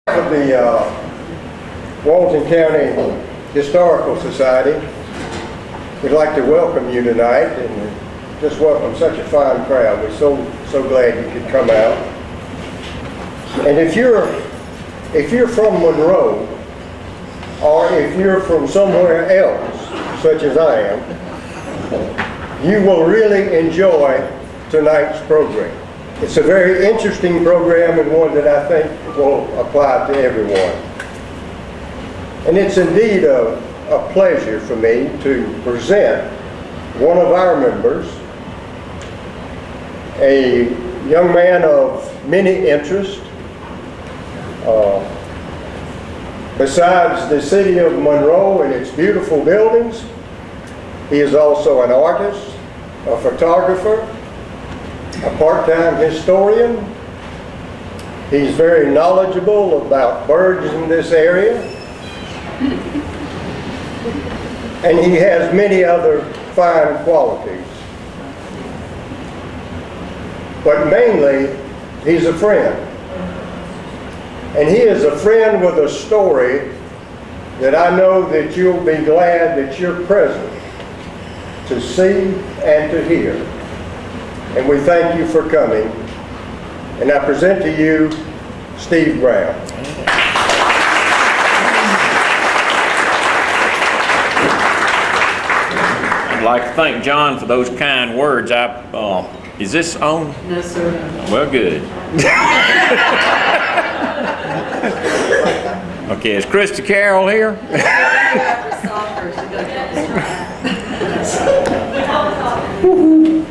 Of the Walton County Historical Society, we'd like to welcome you tonight and just welcome such a fine crowd. We're so glad you could come out. And if you're from Monroe, or if you're from somewhere else, such as I am, you will really enjoy tonight's program. It's a very interesting program and one that I think will apply to everyone. And it's indeed a pleasure for me to present one of our members, a young man of many interests. Besides the city of Monroe and its beautiful buildings, he is also an artist, a photographer, a part-time historian. He's very knowledgeable about birds in this area. And he has many other fine qualities. But mainly, he's a friend. And he is a friend with a story that I know that you'll be glad that you're present to see and to hear. And we thank you for coming. And I present to you Steve Brown. I'd like to thank John for those kind words. Is this on? No, sir. Well, good. Okay, is Krista Carroll here?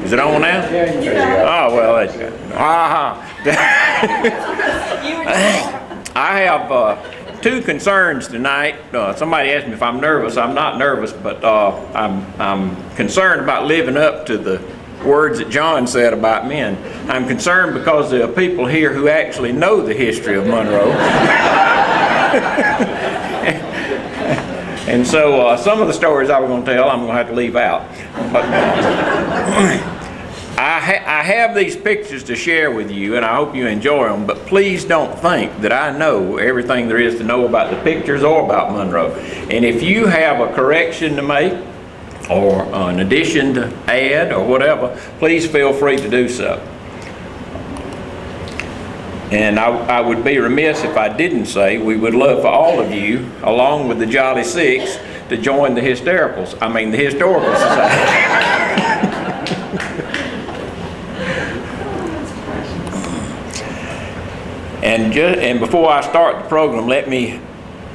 Is it on now? Oh, well, that's good. I have two concerns tonight. Somebody asked me if I'm nervous. I'm not nervous, but I'm concerned about living up to the words that John said about me. And I'm concerned because there are people here who actually know the history of Monroe. And so some of the stories I was going to tell, I'm going to have to leave out. But I have these pictures to share with you, and I hope you enjoy them, but please don't think that I know everything there is to know about the pictures or about Monroe. And if you have a correction to make, or an addition to add, or whatever, please feel free to do so. And I would be remiss if I didn't say we would love for all of you, along with the Jolly Six, to join the Historical Society. And before I start the program, let me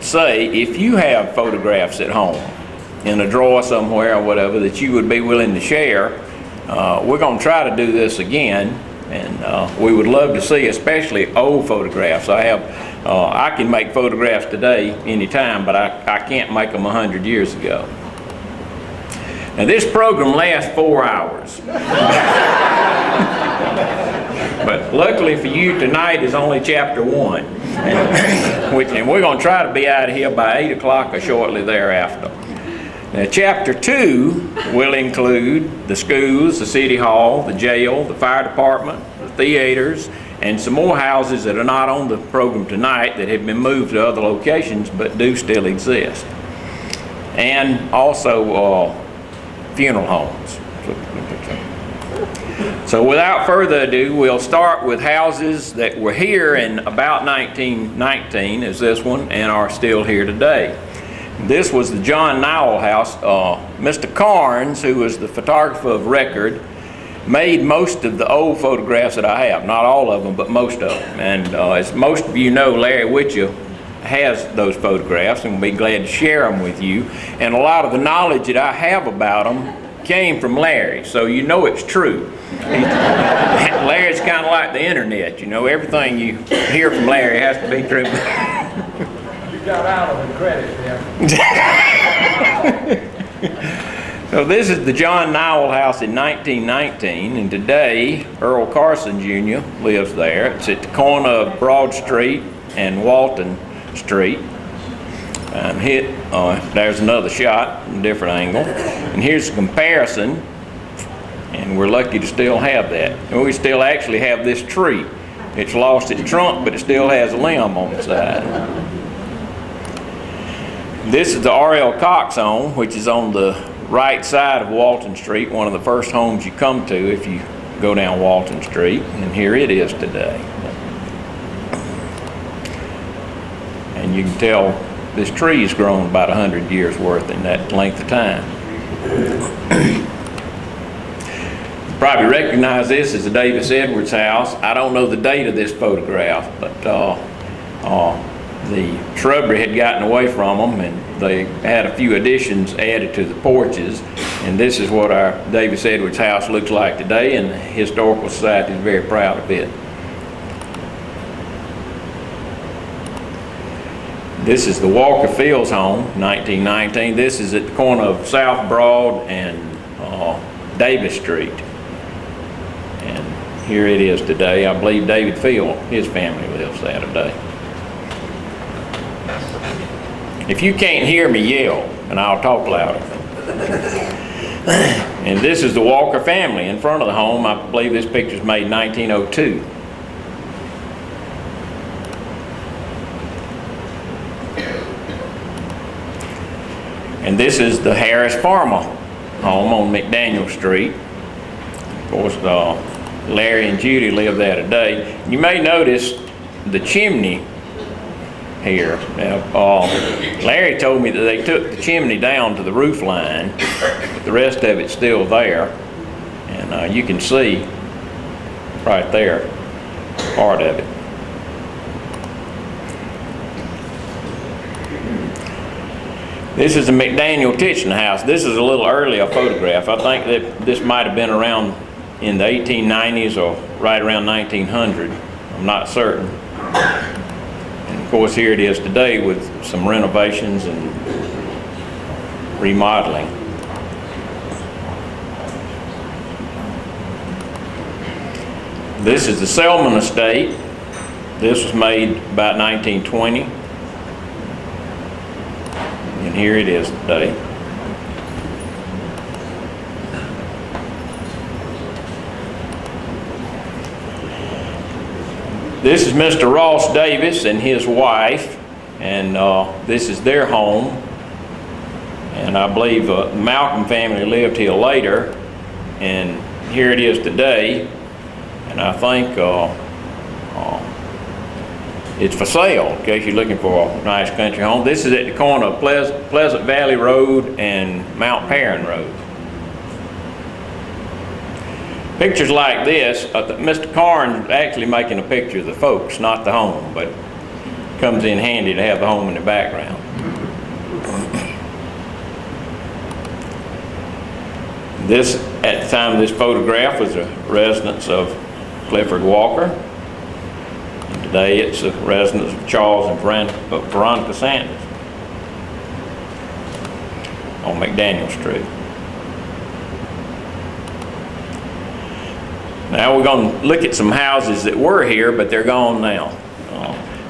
say, if you have photographs at home, in a drawer somewhere or whatever, that you would be willing to share, we're going to try to do this again. And we would love to see, especially old photographs. I can make photographs today, anytime, but I can't make them 100 years ago. Now this program lasts 4 hours. But luckily for you, tonight is only chapter 1. And we're going to try to be out of here by 8 o'clock or shortly thereafter. Now, chapter 2 will include the schools, the city hall, the jail, the fire department, the theaters, and some more houses that are not on the program tonight that have been moved to other locations but do still exist. And also funeral homes. So without further ado, we'll start with houses that were here in about 1919, as this one, and are still here today. This was the John Nowell house. Mr. Carnes, who was the photographer of record, made most of the old photographs that I have. Not all of them, but most of them. And as most of you know, Larry Witcher has those photographs, and we'll be glad to share them with you. And a lot of the knowledge that I have about them came from Larry, so you know it's true. Larry's kind of like the internet, you know, everything you hear from Larry has to be true. Got out of the credit there. So this is the John Nowell house in 1919, and today Earl Carson Jr. lives there. It's at the corner of Broad Street and Walton Street. And there's another shot, a different angle. And here's a comparison, and we're lucky to still have that. And we still actually have this tree. It's lost its trunk, but it still has a limb on the side. This is the R.L. Cox home, which is on the right side of Walton Street, one of the first homes you come to if you go down Walton Street, and here it is today. And you can tell this tree's grown about 100 years worth in that length of time. You probably recognize this as the Davis Edwards house. I don't know the date of this photograph, but the shrubbery had gotten away from them, and they had a few additions added to the porches, and this is what our Davis Edwards house looks like today, and the Historical Society is very proud of it. This is the Walker Fields home, 1919. This is at the corner of South Broad and Davis Street. And here it is today. I believe David Field, his family lives there today. If you can't hear me, yell, and I'll talk louder. And this is the Walker family in front of the home. I believe this picture's made in 1902. And this is the Harris Farmer home on McDaniel Street. Of course, Larry and Judy live there today. You may notice the chimney here. Now, Larry told me that they took the chimney down to the roof line, but the rest of it's still there. And you can see right there part of it. This is the McDaniel Titchen house. This is a little earlier photograph. I think that this might have been around in the 1890s or right around 1900. I'm not certain. And of course, here it is today with some renovations and remodeling. This is the Selman estate. This was made about 1920. And here it is today. This is Mr. Ross Davis and his wife, and this is their home. And I believe the Malcolm family lived here later, and here it is today. And I think it's for sale in case you're looking for a nice country home. This is at the corner of Pleasant Valley Road and Mount Perrin Road. Pictures like this, Mr. Karn's actually making a picture of the folks, not the home, but it comes in handy to have the home in the background. This, at the time of this photograph, was a residence of Clifford Walker. Today it's a residence of Charles and Veronica Sanders on McDaniel Street. Now we're going to look at some houses that were here, but they're gone now.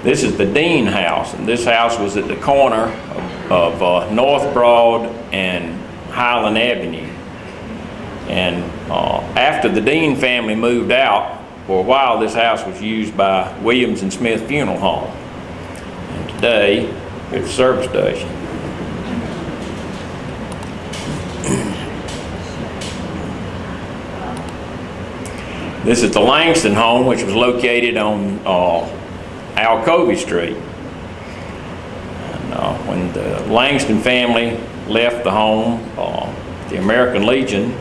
This is the Dean house, and this house was at the corner of North Broad and Highland Avenue. And after the Dean family moved out, for a while, this house was used by Williams and Smith Funeral Home. And today, it's a service station. This is the Langston home, which was located on Alcovey Street. And when the Langston family left the home, the American Legion,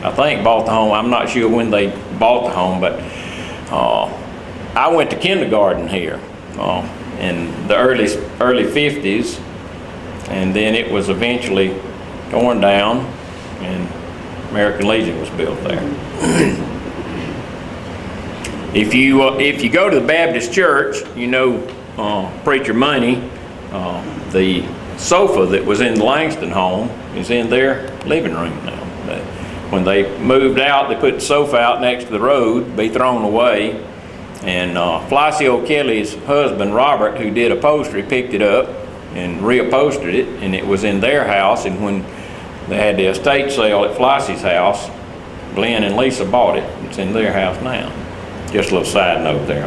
I think, bought the home. I'm not sure when they bought the home, but I went to kindergarten here in the early 50s, and then it was eventually torn down, and American Legion was built there. If you go to the Baptist church, you know Preacher Money, the sofa that was in the Langston home is in their living room now. When they moved out, they put the sofa out next to the road, be thrown away, and Flossie O'Kelly's husband, Robert, who did upholstery, picked it up and reupholstered it, and it was in their house. And when they had the estate sale at Flossie's house, Glenn and Lisa bought it. It's in their house now. Just a little side note there.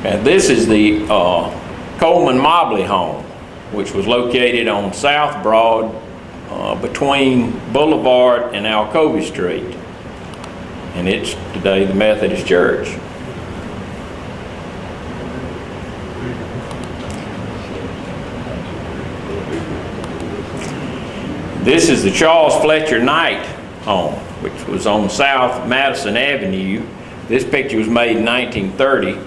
And this is the Coleman Mobley home, which was located on South Broad between Boulevard and Alcovey Street. And it's today the Methodist Church. This is the Charles Fletcher Knight home, which was on South Madison Avenue. This picture was made in 1930.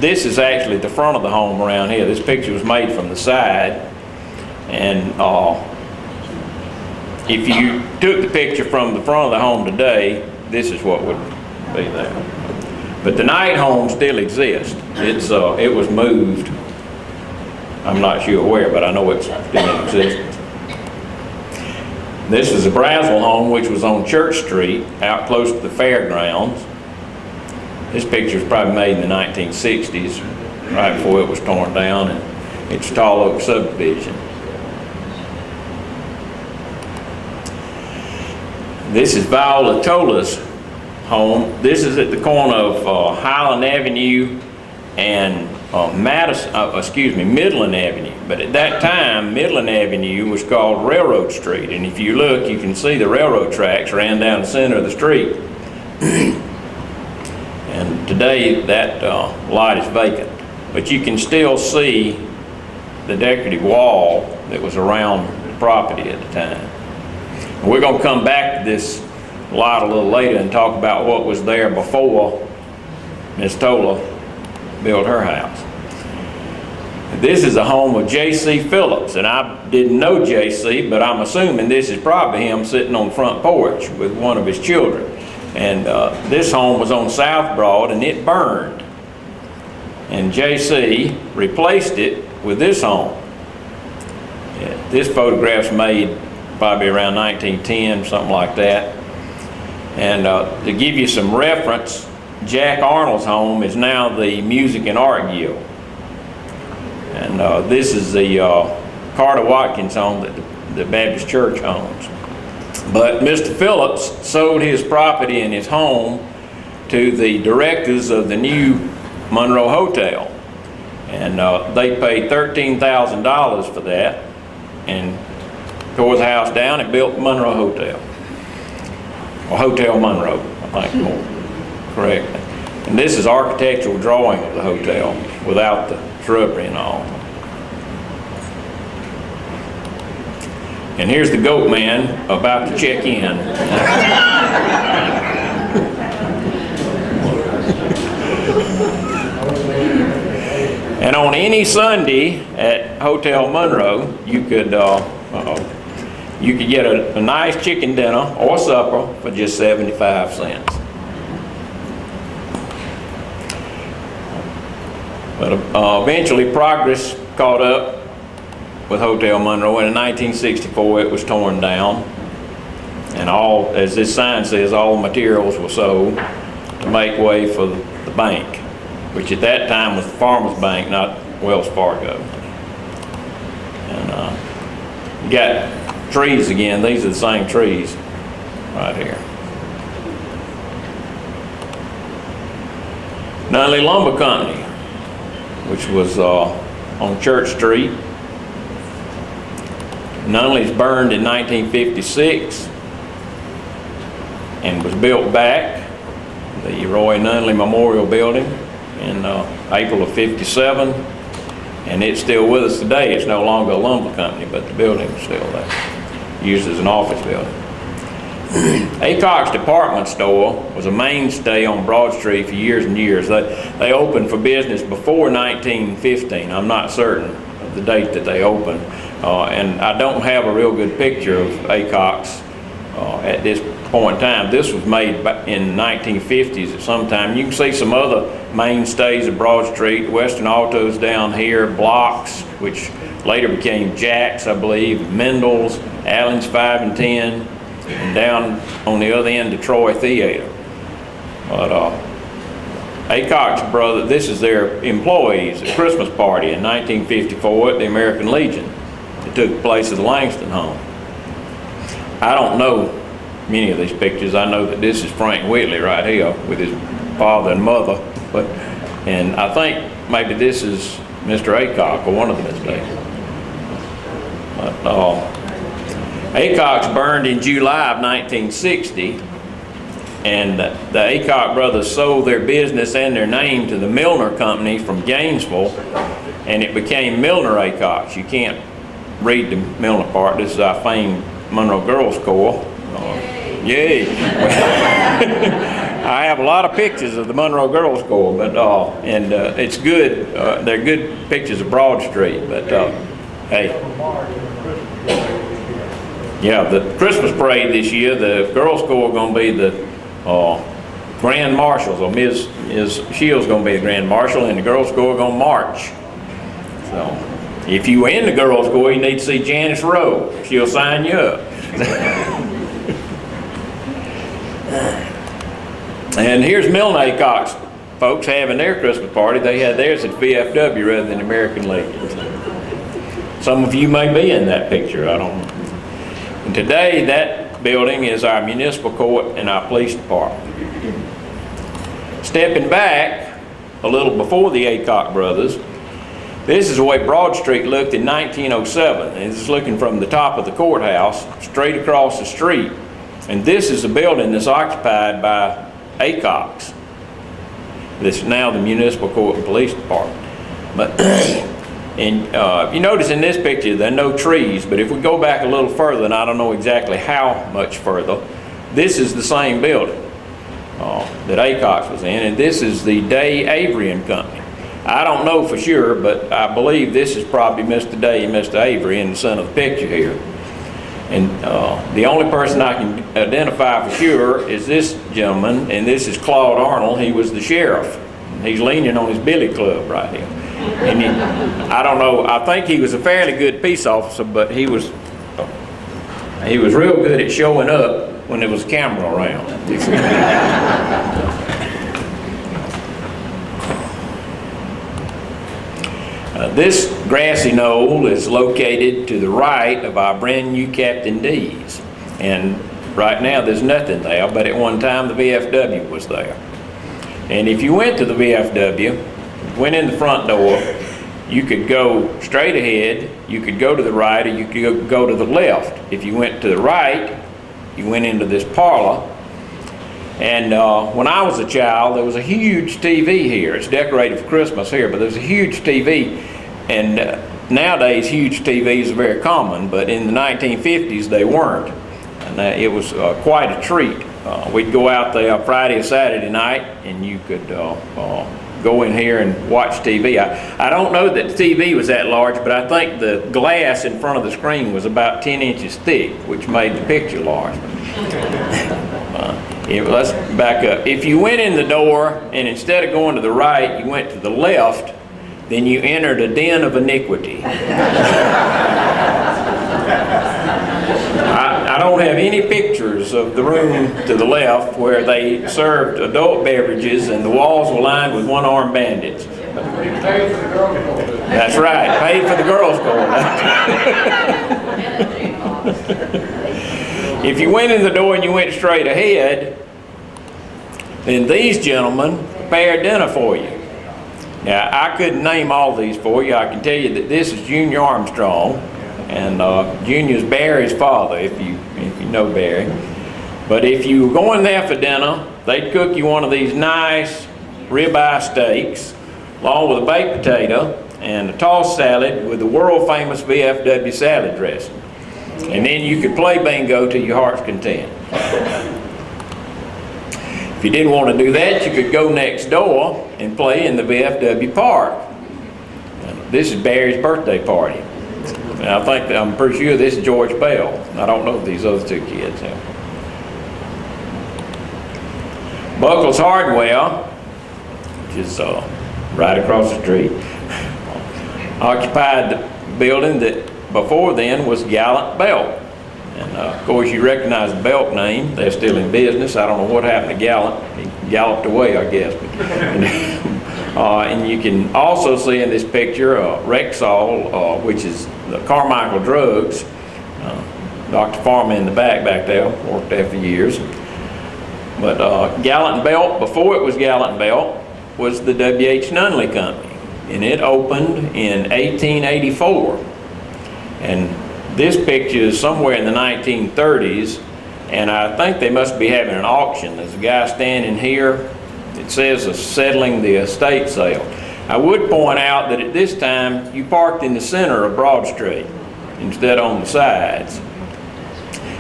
This is actually the front of the home around here. This picture was made from the side. And if you took the picture from the front of the home today, this is what would be there. But the Knight home still exists. It was moved. I'm not sure where, but I know it's still in existence. This is the Braswell home, which was on Church Street, out close to the fairgrounds. This picture was probably made in the 1960s, right before it was torn down, and it's Tall Oak subdivision. This is Viola Tola's home. This is at the corner of Highland Avenue and Midland Avenue. But at that time, Midland Avenue was called Railroad Street. And if you look, you can see the railroad tracks ran down the center of the street. And today, that lot is vacant. But you can still see the decorative wall that was around the property at the time. And we're going to come back to this lot a little later and talk about what was there before Miss Tola built her house. This is the home of J.C. Phillips, and I didn't know J.C., but I'm assuming this is probably him sitting on the front porch with one of his children. And this home was on South Broad, and it burned. And J.C. replaced it with this home. Yeah, this photograph's made probably around 1910, something like that. And to give you some reference, Jack Arnold's home is now the Music and Art Guild. And this is the Carter Watkins home that the Baptist Church owns. But Mr. Phillips sold his property and his home to the directors of the new Monroe Hotel. And they paid $13,000 for that and tore the house down and built Monroe Hotel. Or Hotel Monroe, I think more correctly. And this is architectural drawing of the hotel without the shrubbery and all. And here's the goat man about to check in. And on any Sunday at Hotel Monroe, you could get a nice chicken dinner or supper for just 75 cents. But eventually progress caught up with Hotel Monroe, and in 1964 it was torn down. And all, as this sign says, all materials were sold to make way for the bank, which at that time was the Farmers Bank, not Wells Fargo. And you got trees again. These are the same trees right here. Nunley Lumber Company, which was on Church Street. Nunley's burned in 1956 and was built back, the Roy Nunley Memorial Building, in April of '57, and it's still with us today. It's no longer a lumber company, but the building is still there, used as an office building. Acock's department store was a mainstay on Broad Street for years and years. They opened for business before 1915. I'm not certain of the date that they opened. And I don't have a real good picture of Acock's at this point in time. This was made in the 1950s at some time. You can see some other mainstays of Broad Street. Western Autos down here, Blocks, which later became Jack's, I believe, Mendel's, Allen's 5 and 10, and down on the other end, the Troy Theater. But Acock's brother, this is their employees at Christmas party in 1954 at the American Legion. It took place at the Langston home. I don't know many of these pictures. I know that this is Frank Whitley right here with his father and mother, and I think maybe this is Mr. Aycock, or one of them is there. Aycock's burned in July of 1960, and the Aycock brothers sold their business and their name to the Milner Company from Gainesville, and it became Milner Aycocks. You can't read the Milner part. This is our famed Monroe Girls Corps. Yay! I have a lot of pictures of the Monroe Girls Corps, but it's good. They're good pictures of Broad Street, but hey. Yeah, the Christmas parade this year, the Girls Corps are going to be the Grand Marshals, or Ms. Shields going to be the Grand Marshal, and the Girls Corps are going to march. So, if you were in the Girls Corps, you need to see Janice Rowe. She'll sign you up. And here's Milne Aycock's folks having their Christmas party. They had theirs at VFW rather than American Legion. Some of you may be in that picture, I don't know. And today, that building is our municipal court and our police department. Stepping back a little before the Aycock brothers, this is the way Broad Street looked in 1907. And it's looking from the top of the courthouse straight across the street. And this is a building that's occupied by Aycocks. This is now the municipal court and police department. But and you notice in this picture there are no trees, but if we go back a little further, and I don't know exactly how much further, this is the same building that Aycocks was in, and this is the Day Avery and Company. I don't know for sure, but I believe this is probably Mr. Day and Mr. Avery in the center of the picture here. And the only person I can identify for sure is this gentleman, and this is Claude Arnold. He was the sheriff. He's leaning on his billy club right here. And I don't know, I think he was a fairly good peace officer, but he was real good at showing up when there was a camera around. This grassy knoll is located to the right of our brand new Captain D's. And right now there's nothing there, but at one time the VFW was there. And if you went to the VFW, went in the front door, you could go straight ahead, you could go to the right, or you could go to the left. If you went to the right, you went into this parlor. And when I was a child, there was a huge TV here. It's decorated for Christmas here, but there's a huge TV. And nowadays, huge TVs are very common, but in the 1950s, they weren't. And it was quite a treat. We'd go out there Friday or Saturday night, and you could go in here and watch TV. I don't know that the TV was that large, but I think the glass in front of the screen was about 10 inches thick, which made the picture large. Let's back up. If you went in the door, and instead of going to the right, you went to the left, then you entered a den of iniquity. I don't have any pictures of the room to the left where they served adult beverages and the walls were lined with one-armed bandits. That's right, paid for the girls' corps. If you went in the door and you went straight ahead, then these gentlemen prepared dinner for you. Now, I couldn't name all these for you. I can tell you that this is Junior Armstrong, and Junior's Barry's father, if you know Barry. But if you were going there for dinner, they'd cook you one of these nice ribeye steaks, along with a baked potato and a tossed salad with the world-famous VFW salad dressing. And then you could play bingo to your heart's content. If you didn't want to do that, you could go next door and play in the VFW park. This is Barry's birthday party. And I'm pretty sure this is George Bell. I don't know these other two kids. Buckles Hardware, which is right across the street, occupied the building that before then was Gallant Belk. And of course you recognize the Belk name. They're still in business. I don't know what happened to Gallant. He galloped away, I guess. And you can also see in this picture Rexall, which is the Carmichael Drugs. Dr. Farmer in the back there, worked there for years. But Gallant Belt, before it was Gallant Belt, was the W.H. Nunley Company, and it opened in 1884. And this picture is somewhere in the 1930s, and I think they must be having an auction. There's a guy standing here. It says settling the estate sale. I would point out that at this time you parked in the center of Broad Street instead on the sides.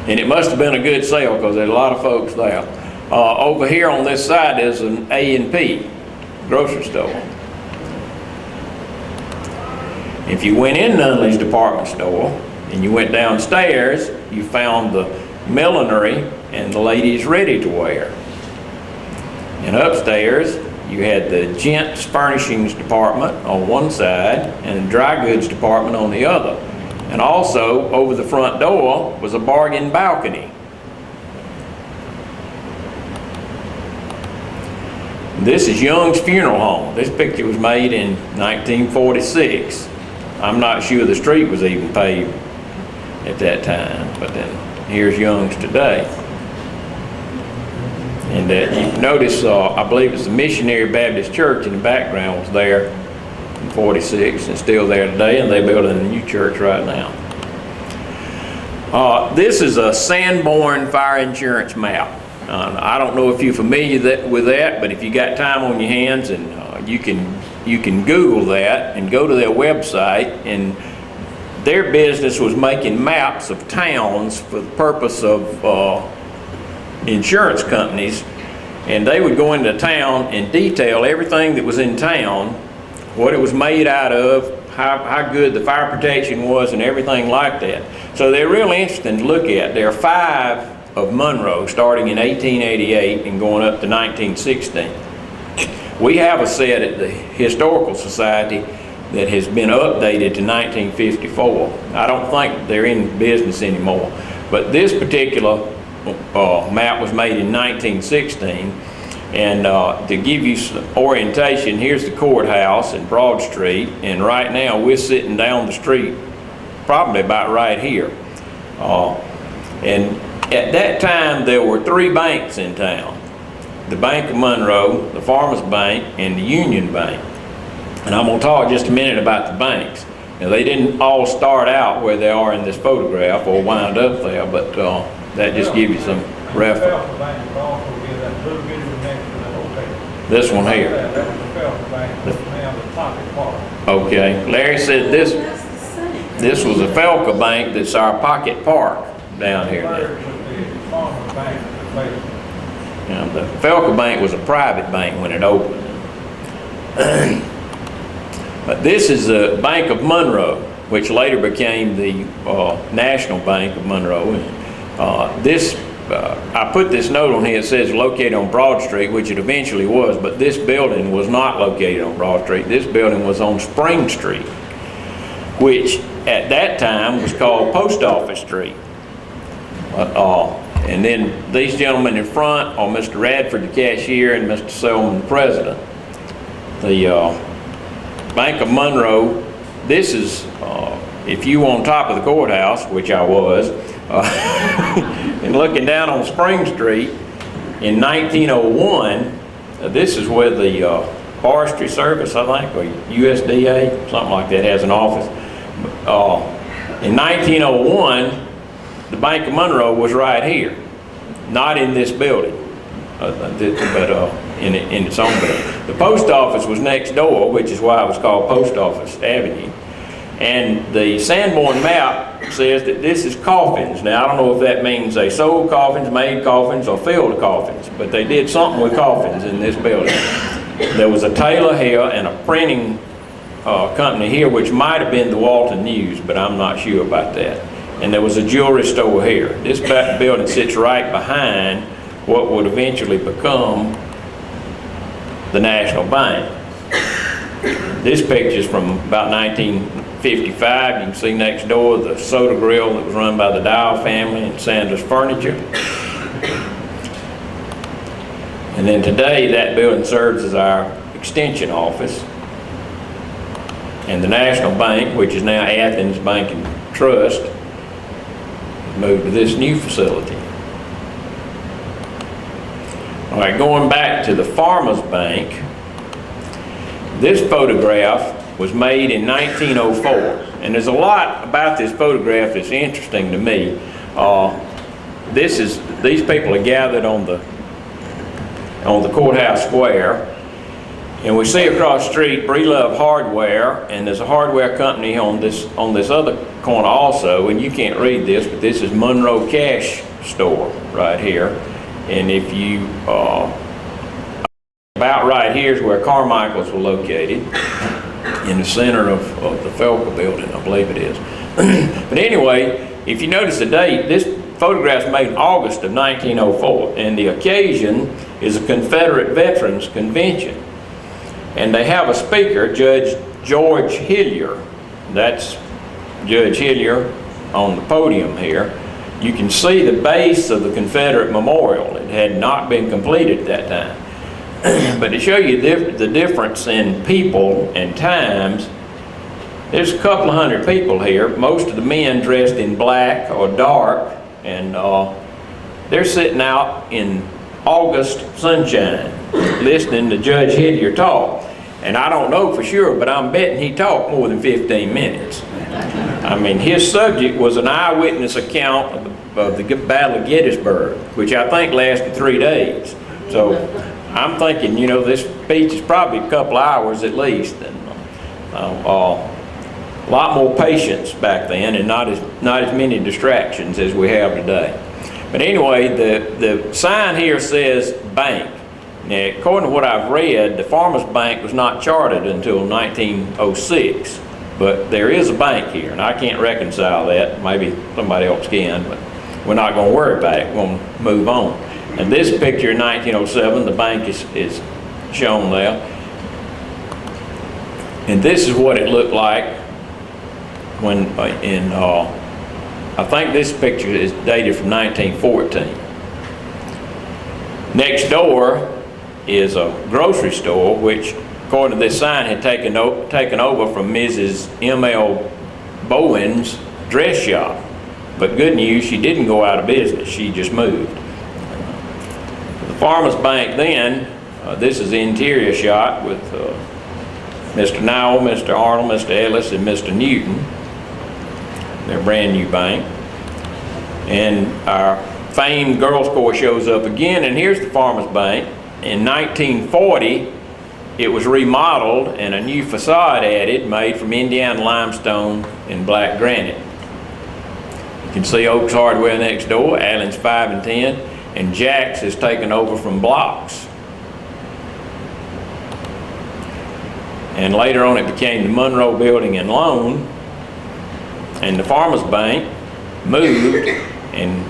And it must have been a good sale because there's a lot of folks there. Over here on this side is an A&P grocery store. If you went in Nunley's department store and you went downstairs, you found the millinery and the ladies' ready-to-wear. And upstairs, you had the gents' furnishings department on one side and the dry goods department on the other. And also, over the front door was a bargain balcony. This is Young's Funeral Home. This picture was made in 1946. I'm not sure the street was even paved at that time, but then here's Young's today. And you notice, I believe it's the Missionary Baptist Church in the background was there in 46 and still there today, and they're building a new church right now. This is a Sanborn fire insurance map. I don't know if you're familiar with that, but if you got time on your hands, and you can Google that and go to their website, and their business was making maps of towns for the purpose of insurance companies, and they would go into town and detail everything that was in town, what it was made out of, how good the fire protection was, and everything like that. So they're really interesting to look at. There are 5 of Monroe, starting in 1888 and going up to 1916. We have a set at the Historical Society that has been updated to 1954. I don't think they're in business anymore, but this particular map was made in 1916. And to give you some orientation, here's the courthouse in Broad Street, and right now we're sitting down the street, probably about right here. And at that time there were 3 banks in town: the Bank of Monroe, the Farmers Bank, and the Union Bank. And I'm going to talk just a minute about the banks. Now, they didn't all start out where they are in this photograph or wind up there, but that just gives you some reference. This one here. Okay, Larry said this was a Felka Bank that's our Pocket Park down here now. Now, the Felka Bank was a private bank when it opened. But this is the Bank of Monroe, which later became the National Bank of Monroe. I put this note on here. It says located on Broad Street, which it eventually was, but this building was not located on Broad Street. This building was on Spring Street, which at that time was called Post Office Street. And then these gentlemen in front are Mr. Radford, the cashier, and Mr. Selman, the president. The Bank of Monroe, this is, if you were on top of the courthouse, which I was, and looking down on Spring Street in 1901, this is where the Forestry Service, I think, or USDA, something like that, has an office. In 1901, the Bank of Monroe was right here, not in this building, but in its own building. The post office was next door, which is why it was called Post Office Avenue. And the Sanborn map says that this is coffins. Now, I don't know if that means they sold coffins, made coffins, or filled coffins, but they did something with coffins in this building. There was a tailor here and a printing company here, which might have been the Walton News, but I'm not sure about that. And there was a jewelry store here. This building sits right behind what would eventually become the National Bank. This picture is from about 1955. You can see next door the soda grill that was run by the Dow family and Sanders Furniture. And then today that building serves as our extension office. And the National Bank, which is now Athens Bank and Trust, moved to this new facility. All right, going back to the Farmers Bank, this photograph was made in 1904, and there's a lot about this photograph that's interesting to me. These people are gathered on the Courthouse Square, and we see across the street Breelove Hardware, and there's a hardware company on this other corner also, and you can't read this, but this is Monroe Cash Store right here. And if you about right here is where Carmichael's were located, in the center of the Felker building, I believe it is. But anyway, if you notice the date, this photograph's made in August of 1904, and the occasion is a Confederate Veterans Convention. And they have a speaker, Judge George Hillier. That's Judge Hillier on the podium here. You can see the base of the Confederate Memorial. It had not been completed at that time. But to show you the difference in people and times, there's a couple of hundred people here, most of the men dressed in black or dark, and they're sitting out in August sunshine listening to Judge Hillier talk. And I don't know for sure, but I'm betting he talked more than 15 minutes. I mean, his subject was an eyewitness account of the Battle of Gettysburg, which I think lasted 3 days. So I'm thinking, you know, this speech is probably a couple hours at least. And a lot more patience back then, and not as many distractions as we have today. But anyway, the sign here says bank. Now, according to what I've read, the Farmers Bank was not chartered until 1906, but there is a bank here, and I can't reconcile that. Maybe somebody else can, but we're not going to worry about it. We're going to move on. And this picture in 1907, the bank is shown there. And this is what it looked like when I think this picture is dated from 1914. Next door is a grocery store, which, according to this sign, had taken over from Mrs. M.L. Bowen's dress shop. But good news, she didn't go out of business. She just moved. The Farmers Bank then, this is the interior shot with Mr. Nowell, Mr. Arnold, Mr. Ellis, and Mr. Newton. Their brand new bank. And our famed Girls Corps shows up again, and here's the Farmers Bank. In 1940, it was remodeled and a new facade added, made from Indiana limestone and black granite. You can see Oaks Hardware next door, Allen's 5 and 10, and Jack's has taken over from Blocks. And later on it became the Monroe Building and Loan, and the Farmers Bank moved and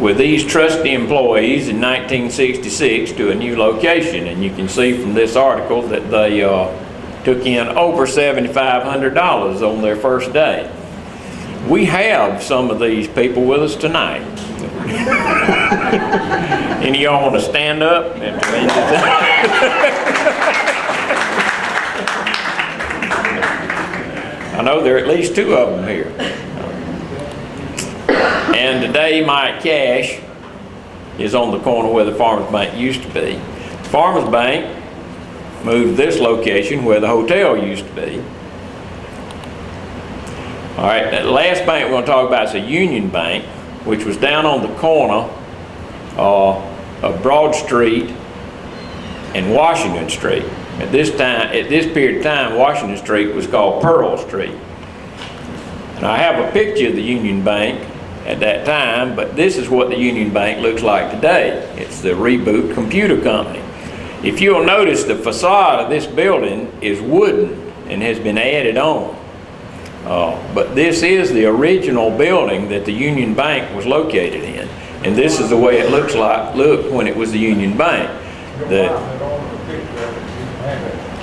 with these trusty employees in 1966 to a new location. And you can see from this article that they took in over $7,500 on their first day. We have some of these people with us tonight. Any of y'all want to stand up? I know there are at least 2 of them here. And today Mike Cash is on the corner where the Farmers Bank used to be. The Farmers Bank moved to this location where the hotel used to be. All right, the last bank we're going to talk about is a Union Bank, which was down on the corner of Broad Street and Washington Street. At this period of time, Washington Street was called Pearl Street. And I have a picture of the Union Bank at that time, but this is what the Union Bank looks like today. It's the Reboot Computer Company. If you'll notice, the facade of this building is wooden and has been added on. But this is the original building that the Union Bank was located in. And this is the way it looked when it was the Union Bank.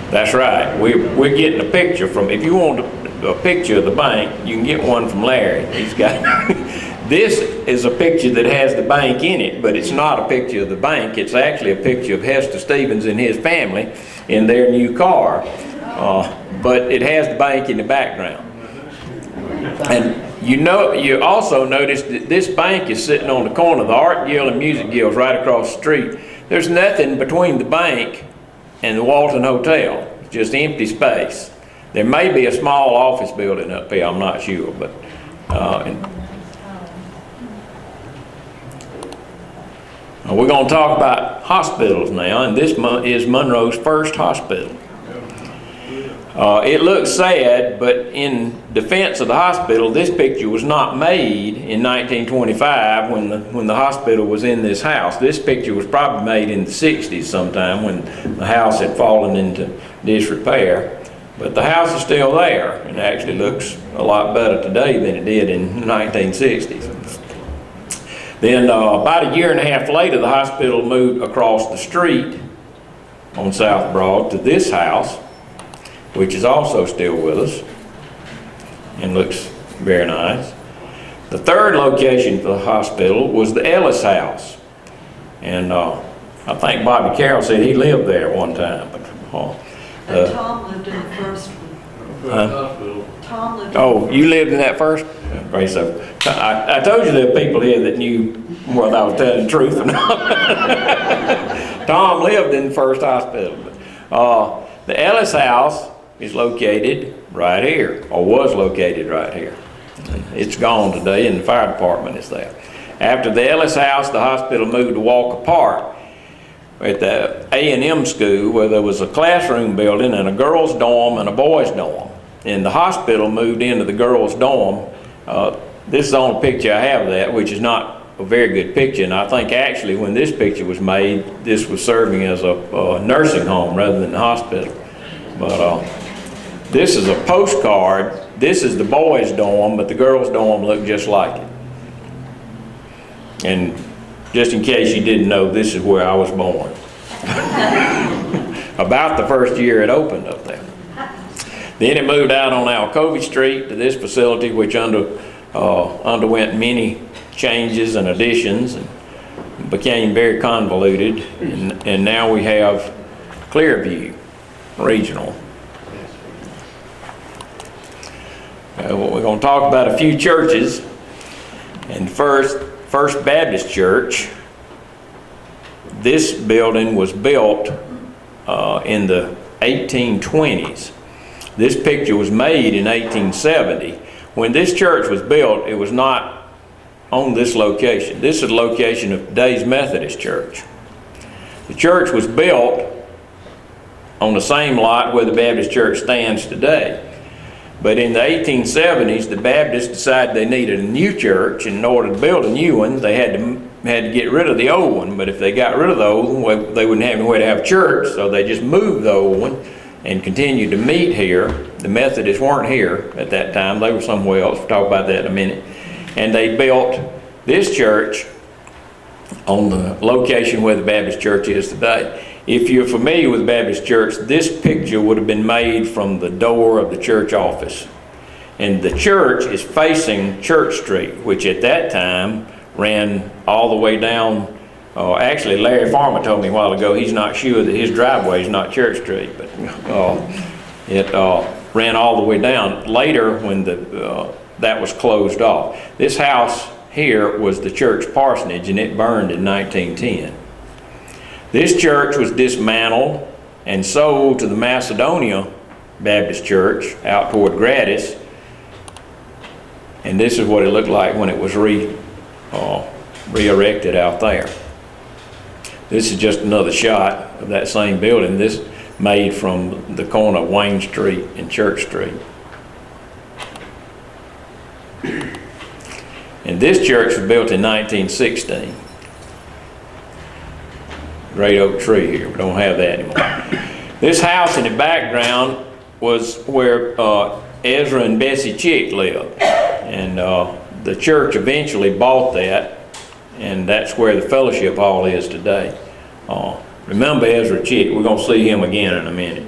That's right. We're getting a picture from, if you want a picture of the bank, you can get one from Larry. He's got, this is a picture that has the bank in it, but it's not a picture of the bank. It's actually a picture of Hester Stevens and his family in their new car. But it has the bank in the background. And You also notice that this bank is sitting on the corner of the Art Guild and Music Guild right across the street. There's nothing between the bank and the Walton Hotel, just empty space. There may be a small office building up here, I'm not sure, but we're going to talk about hospitals now, and this is Monroe's first hospital. It looks sad, but in defense of the hospital, this picture was not made in 1925 when the hospital was in this house. This picture was probably made in the 60s sometime when the house had fallen into disrepair. But the house is still there, and actually looks a lot better today than it did in the 1960s. Then about a year and a half later, the hospital moved across the street on South Broad to this house, which is also still with us and looks very nice. The third location for the hospital was the Ellis House. And I think Bobby Carroll said he lived there at one time. But, and Tom lived in the first one. Tom lived in oh, you lived in that first? Great. So I told you there were people here that knew whether I was telling the truth or not. Tom lived in the first hospital. The Ellis House is located right here, or was located right here. It's gone today, and the fire department is there. After the Ellis House, the hospital moved to Walker Park at the A&M school, where there was a classroom building and a girls' dorm and a boys' dorm. And the hospital moved into the girls' dorm. This is the only picture I have of that, which is not a very good picture. And I think actually when this picture was made, this was serving as a nursing home rather than a hospital. But this is a postcard. This is the boys' dorm, but the girls' dorm looked just like it. And just in case you didn't know, this is where I was born. About the first year it opened up there. Then it moved out on Alcovey Street to this facility, which underwent many changes and additions and became very convoluted. And now we have Clearview Regional. We're going to talk about a few churches. And First Baptist Church, this building was built in the 1820s. This picture was made in 1870. When this church was built, it was not on this location. This is the location of today's Methodist Church. The church was built on the same lot where the Baptist Church stands today. But in the 1870s, the Baptists decided they needed a new church, and in order to build a new one, they had to get rid of the old one. But if they got rid of the old one, they wouldn't have anywhere to have church, so they just moved the old one and continued to meet here. The Methodists weren't here at that time. They were somewhere else. We'll talk about that in a minute. And they built this church on the location where the Baptist Church is today. If you're familiar with the Baptist Church, this picture would have been made from the door of the church office. And the church is facing Church Street, which at that time ran all the way down. Actually, Larry Farmer told me a while ago he's not sure that his driveway is not Church Street, but it ran all the way down. Later, when that was closed off. This house here was the church parsonage, and it burned in 1910. This church was dismantled and sold to the Macedonia Baptist Church out toward Gratis. And this is what it looked like when it was re-erected out there. This is just another shot of that same building. This made from the corner of Wayne Street and Church Street. And this church was built in 1916. Great oak tree here. We don't have that anymore. This house in the background was where Ezra and Bessie Chick lived. And the church eventually bought that, and that's where the fellowship hall is today. Remember Ezra Chick. We're going to see him again in a minute.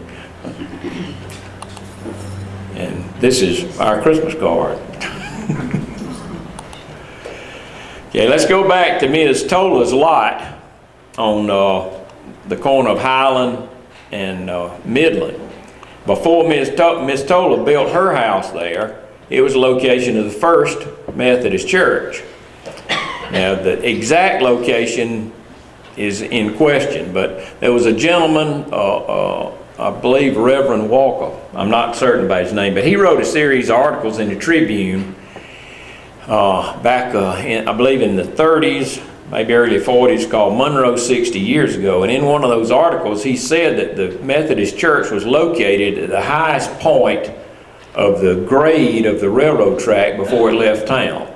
And this is our Christmas card. Okay, let's go back to Ms. Tola's lot on the corner of Highland and Midland. Before Ms. Tola built her house there, it was the location of the first Methodist church. Now, the exact location is in question, but there was a gentleman, I believe Reverend Walker, I'm not certain about his name, but he wrote a series of articles in the Tribune back, I believe in the 30s, maybe early 40s, called Monroe 60 Years Ago. And in one of those articles, he said that the Methodist church was located at the highest point of the grade of the railroad track before it left town.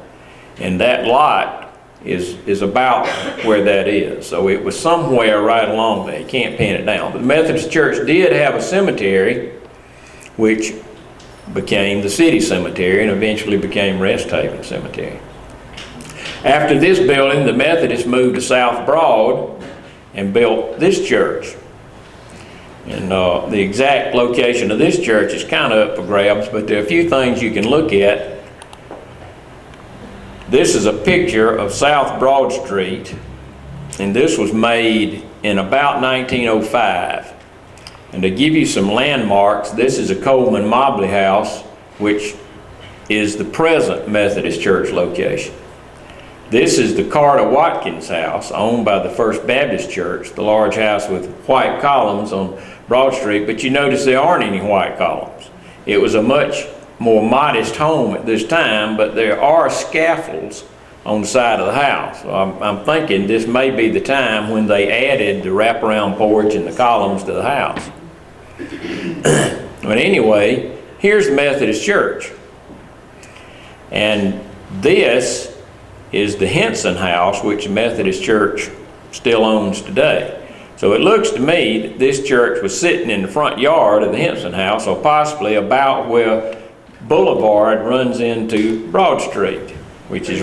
And that lot is about where that is. So it was somewhere right along there. You can't pin it down. But the Methodist church did have a cemetery, which became the city cemetery and eventually became Rest Haven Cemetery. After this building, the Methodists moved to South Broad and built this church. And the exact location of this church is kind of up for grabs, but there are a few things you can look at. This is a picture of South Broad Street, and this was made in about 1905. And to give you some landmarks, this is a Coleman Mobley house, which is the present Methodist church location. This is the Carter Watkins house, owned by the First Baptist Church, the large house with white columns on Broad Street, but you notice there aren't any white columns. It was a much more modest home at this time, but there are scaffolds on the side of the house. So I'm thinking this may be the time when they added the wraparound porch and the columns to the house. But anyway, here's the Methodist church. And this is the Henson house, which the Methodist church still owns today. So it looks to me that this church was sitting in the front yard of the Henson house, or possibly about where Boulevard runs into Broad Street, which is,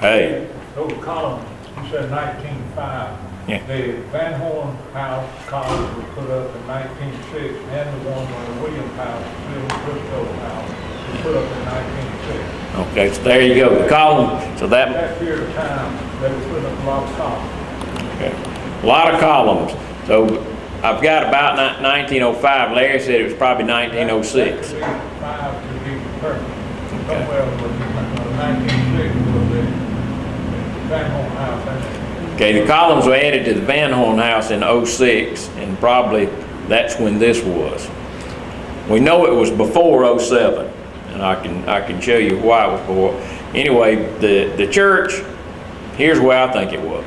hey. Those columns, you said 1905. Yeah. The Van Horn house columns were put up in 1906, and the one on the Williams house, Bill Briscoe house, was put up in 1906. Okay, so there you go. The column, so That period of time, they were putting up a lot of columns. okay. A lot of columns. So I've got about 1905. Larry said it was probably 1906. 5 to be perfect. Somewhere was 1906 was the Van Horn house. Okay, the columns were added to the Van Horn house in 06, and probably that's when this was. We know it was before 07, and I can show you why it was before. Anyway, the church, here's where I think it was.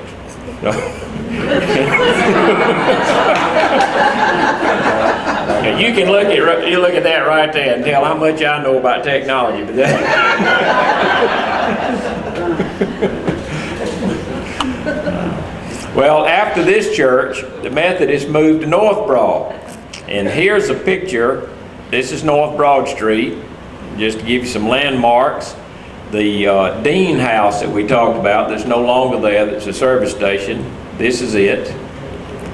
Now, you can look at that right there and tell how much I know about technology, but well, after this church, the Methodists moved to North Broad. And here's a picture. This is North Broad Street. Just to give you some landmarks, the Dean house that we talked about that's no longer there, that's a service station. This is it,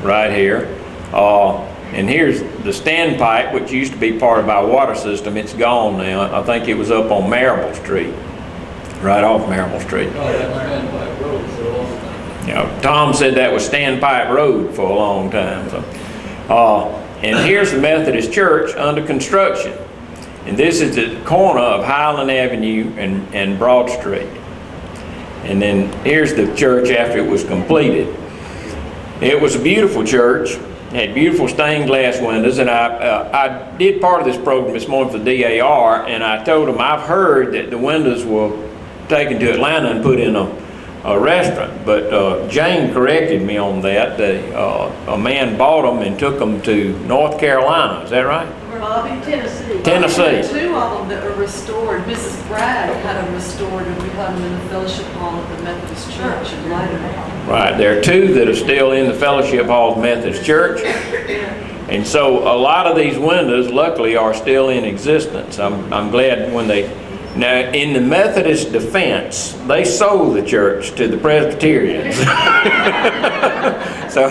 right here. And here's the standpipe, which used to be part of our water system. It's gone now. I think it was up on Marable Street, right off Marable Street. You know, Tom said that was Standpipe Road for a long time. So, and here's the Methodist church under construction. And this is the corner of Highland Avenue and Broad Street. And then here's the church after it was completed. It was a beautiful church. It had beautiful stained glass windows. And I did part of this program this morning for the DAR, and I told them I've heard that the windows were taken to Atlanta and put in a restaurant, but Jane corrected me on that. A man bought them and took them to North Carolina. Is that right? Tennessee. Tennessee. There are 2 of them that are restored. Mrs. Bragg had them restored, and we had them in the fellowship hall of the Methodist Church in Lauderdale. Right. There are 2 that are still in the fellowship hall of the Methodist Church. And so a lot of these windows, luckily, are still in existence. I'm glad when they... Now, in the Methodist defense, they sold the church to the Presbyterians. So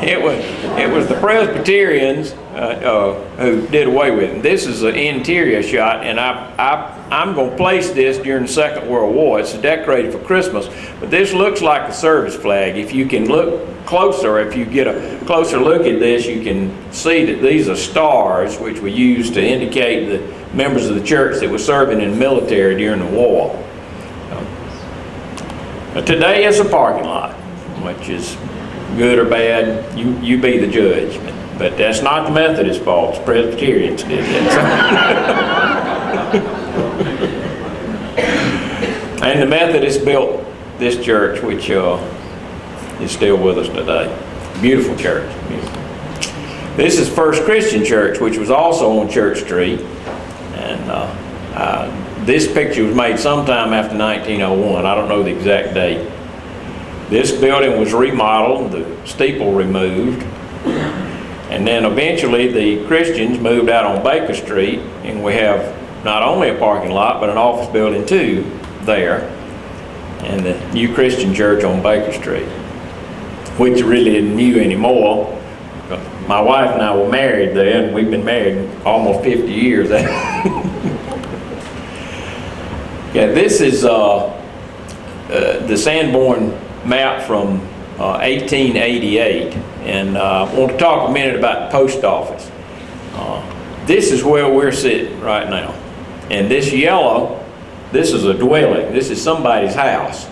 It was the Presbyterians who did away with it. This is an interior shot, and I'm going to place this during the Second World War. It's decorated for Christmas, but this looks like the service flag. If you can look closer, if you get a closer look at this, you can see that these are stars, which were used to indicate the members of the church that were serving in the military during the war. Today it's a parking lot, which is good or bad, you be the judge. But that's not the Methodist fault. Presbyterians did that. And the Methodists built this church, which is still with us today. Beautiful church. This is First Christian Church, which was also on Church Street. And this picture was made sometime after 1901. I don't know the exact date. This building was remodeled, the steeple removed, and then eventually the Christians moved out on Baker Street, and we have not only a parking lot, but an office building too there, and the new Christian church on Baker Street, which really isn't new anymore. My wife and I were married there, and we've been married almost 50 years. Yeah, this is the Sanborn map from 1888, and I want to talk a minute about the post office. This is where we're sitting right now, and this yellow, this is a dwelling. This is somebody's house,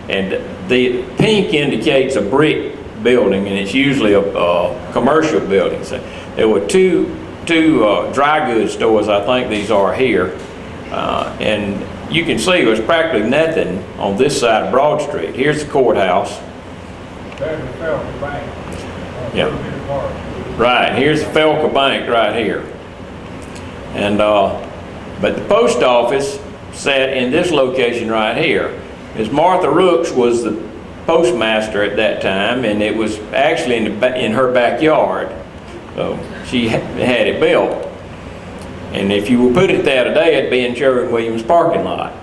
and the pink indicates a brick building, and it's usually a commercial building. So there were two dry goods stores, I think these are here, and you can see there's practically nothing on this side of Broad Street. Here's the courthouse. There's the Felker Bank. Yep. Right, here's the Felker Bank right here. And but the post office sat in this location right here. Ms. Martha Rooks was the postmaster at that time, and it was actually in her backyard. So she had it built. And if you would put it there today, it'd be in Sherwin-Williams parking lot.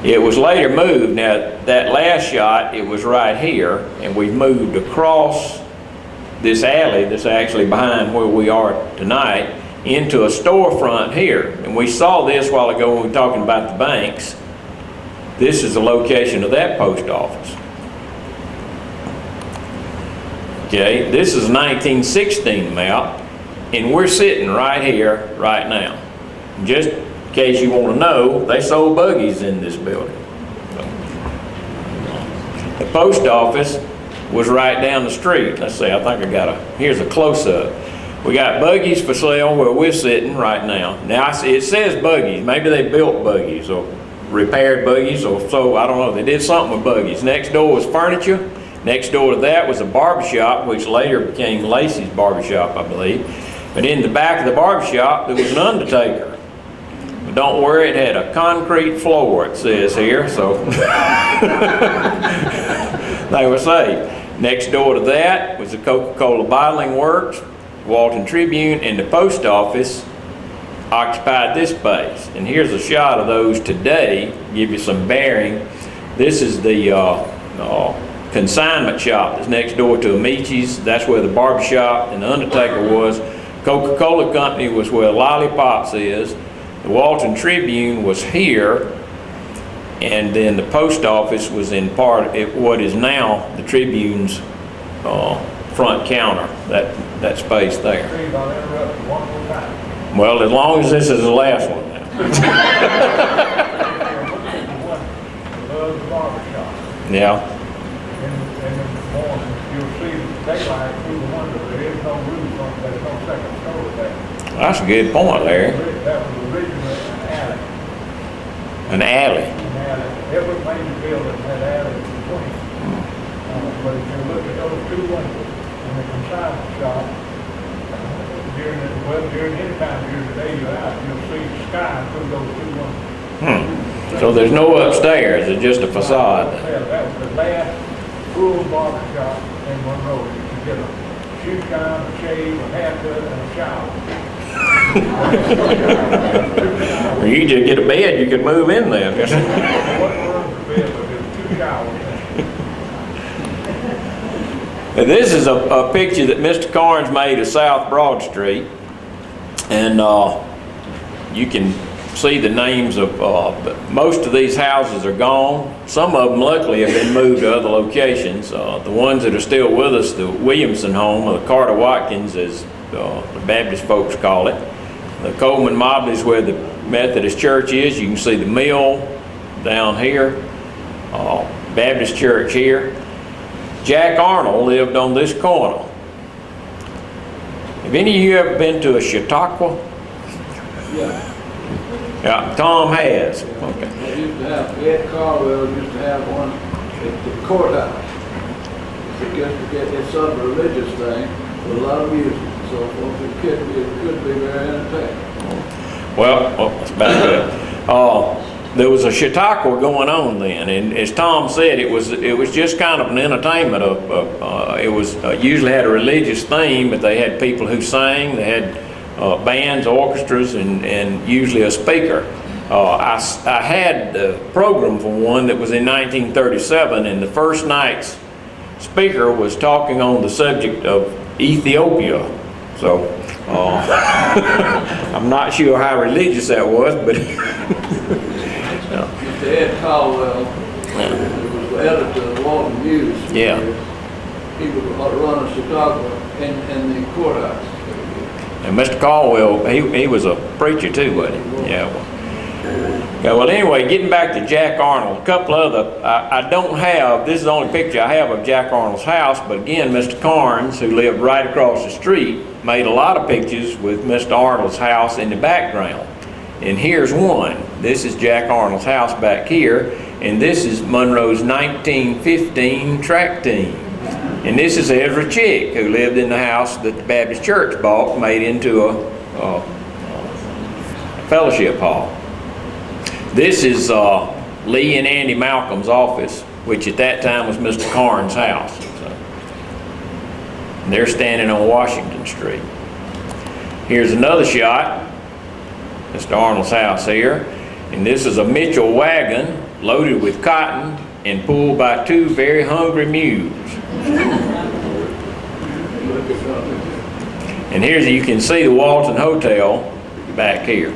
It was later moved. Now, that last shot, it was right here, and we've moved across this alley that's actually behind where we are tonight into a storefront here. And we saw this a while ago when we were talking about the banks. This is the location of that post office. Okay, this is a 1916 map, and we're sitting right here, right now. Just in case you want to know, they sold buggies in this building. The post office was right down the street. Let's see, I think here's a close-up. We got buggies for sale where we're sitting right now. Now, it says buggies. Maybe they built buggies or repaired buggies, or so, I don't know. They did something with buggies. Next door was furniture. Next door to that was a barbershop, which later became Lacey's Barbershop, I believe. But in the back of the barbershop, there was an undertaker. But don't worry, it had a concrete floor, it says here, so they were safe. Next door to that was the Coca-Cola Bottling Works, Walton Tribune, and the post office occupied this space. And here's a shot of those today, give you some bearing. This is the consignment shop that's next door to Amici's. That's where the barbershop and the undertaker was. Coca-Cola Company was where Lollipops is. The Walton Tribune was here, and then the post office was in what is now the Tribune's front counter, that space there. Well, as long as this is the last one now. Yeah. In the morning, you'll see daylight through the window. There is no roof on, there's no second story there. That's a good point, Larry. That was originally an alley. An alley. An alley. Every major building had alleys between. But if you look at those two windows in the consignment shop, during any time during the day you're out, you'll see the sky through those two windows. So there's no upstairs, it's just a facade. That was the last full barbershop in Monroe. You could get a shoe shine, a shave, a haircut, and a shower. Or you just get a bed, you could move in there. What rooms the bed, but there's 2 showers. Now, this is a picture that Mr. Carnes made of South Broad Street, and you can see the names of, most of these houses are gone. Some of them luckily have been moved to other locations. The ones that are still with us, the Williamson home, or the Carter Watkins as the Baptist folks call it. The Coleman Mobley is where the Methodist church is. You can see the mill down here, Baptist church here. Jack Arnold lived on this corner. Have any of you ever been to a Chautauqua? Yeah. Yeah, Tom has. Okay. They used to have, Ed Carwell used to have one at the courthouse. It's some religious thing with a lot of music and so forth. It could be very entertaining. Well, that's about good. There was a Chautauqua going on then, and as Tom said, it was just kind of an entertainment. It was usually had a religious theme, but they had people who sang. They had bands, orchestras, and usually a speaker. I had a program for one that was in 1937, and the first night's speaker was talking on the subject of Ethiopia. So I'm not sure how religious that was, but Mr. Ed Caldwell, who was the editor of the Walton News. Yeah. He would run a Chautauqua in the courthouse. and Mr. Caldwell, he was a preacher too, wasn't he? Yeah. Well, anyway, getting back to Jack Arnold, a couple other, I don't have, this is the only picture I have of Jack Arnold's house, but again, Mr. Carnes, who lived right across the street, made a lot of pictures with Mr. Arnold's house in the background. And here's one. This is Jack Arnold's house back here, and this is Monroe's 1915 track team. And this is Ezra Chick, who lived in the house that the Baptist Church bought, made into a fellowship hall. This is Lee and Andy Malcolm's office, which at that time was Mr. Carnes' house. So, they're standing on Washington Street. Here's another shot, Mr. Arnold's house here. And this is a Mitchell wagon loaded with cotton and pulled by two very hungry mules. And here's, you can see the Walton Hotel back here.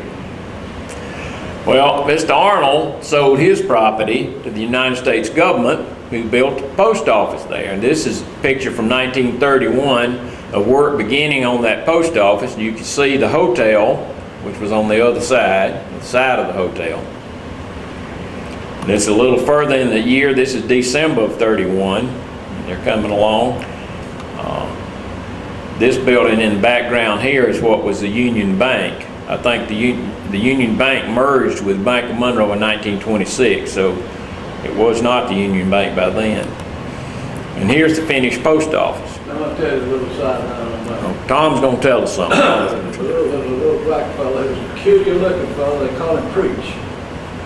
Well, Mr. Arnold sold his property to the United States government, who built a post office there. And this is a picture from 1931 of work beginning on that post office. You can see the hotel, which was on the other side of the hotel. And it's a little further in the year. This is December of 31. They're coming along. This building in the background here is what was the Union Bank. I think the Union Bank merged with Bank of Monroe in 1926, so it was not the Union Bank by then. And here's the finished post office. I'm going to tell you a little side on that. Tom's going to tell us something. There's a little black fellow, he was a peculiar looking fellow, they call him Preach.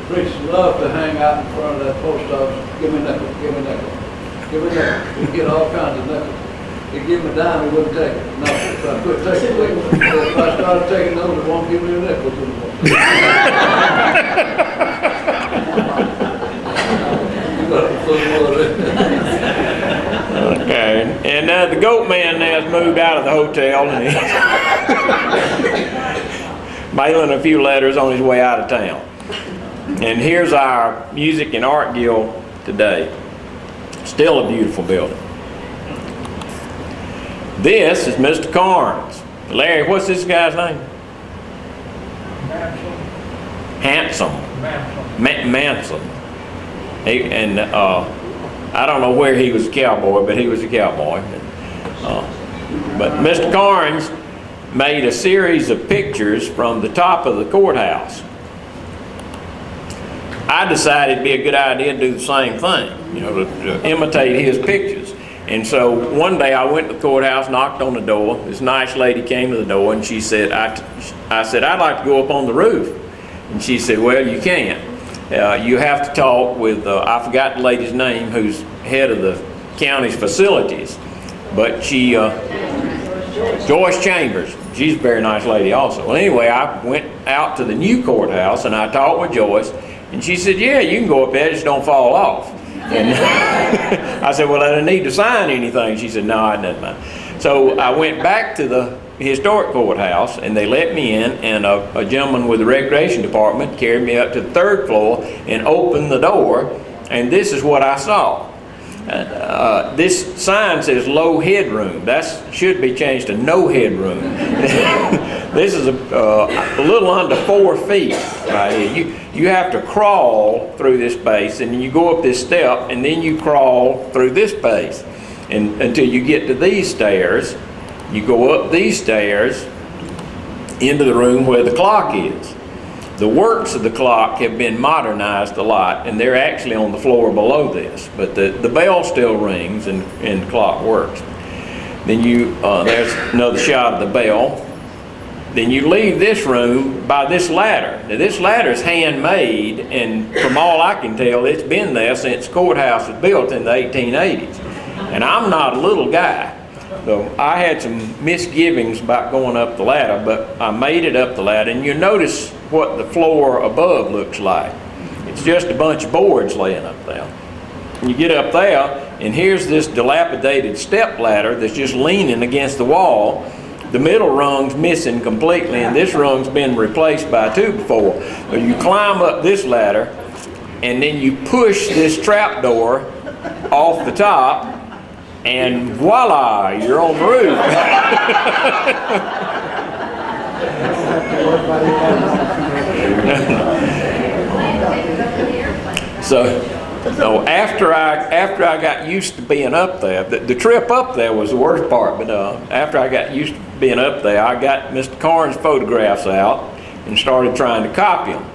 Preach loved to hang out in front of that post office, give me a nickel, give me a nickel, give me a nickel. He'd get all kinds of nickels. He'd give me a dime, he wouldn't take it. No, if I quit taking it, if I started taking those, it won't give me a nickel anymore. Okay, and the goat man now has moved out of the hotel and he's mailing a few letters on his way out of town. And here's our Music and Art Guild today. Still a beautiful building. This is Mr. Carnes. Larry, what's this guy's name? Handsome. Manson. I don't know where he was a cowboy, but he was a cowboy. But Mr. Carnes made a series of pictures from the top of the courthouse. I decided it'd be a good idea to do the same thing, to imitate his pictures. And so one day I went to the courthouse, knocked on the door. This nice lady came to the door and she said, I said, I'd like to go up on the roof. And she said, well, you can't. You have to talk with, I forgot the lady's name, who's head of the county's facilities. But she, Joyce Chambers, she's a very nice lady also. Well, anyway, I went out to the new courthouse and I talked with Joyce. And she said, yeah, you can go up there, just don't fall off. And I said, well, I don't need to sign anything. She said, no, it doesn't matter. So I went back to the historic courthouse, and they let me in, and a gentleman with the recreation department carried me up to the 3rd floor and opened the door, and this is what I saw. This sign says low headroom. That should be changed to no headroom. This is a little under 4 feet right here. You have to crawl through this space, and you go up this step, and then you crawl through this space, and until you get to these stairs. You go up these stairs into the room where the clock is. The works of the clock have been modernized a lot, and they're actually on the floor below this, but the bell still rings and the clock works. Then there's another shot of the bell. Then you leave this room by this ladder. Now this ladder is handmade, and from all I can tell, it's been there since the courthouse was built in the 1880s. And I'm not a little guy. So I had some misgivings about going up the ladder, but I made it up the ladder, and you notice what the floor above looks like. It's just a bunch of boards laying up there. And you get up there, and here's this dilapidated step ladder that's just leaning against the wall. The middle rung's missing completely, and this rung's been replaced by 2 before. So you climb up this ladder, and then you push this trap door off the top, and voila, you're on the roof. So after I got used to being up there, the trip up there was the worst part, but after I got used to being up there, I got Mr. Karn's photographs out and started trying to copy them.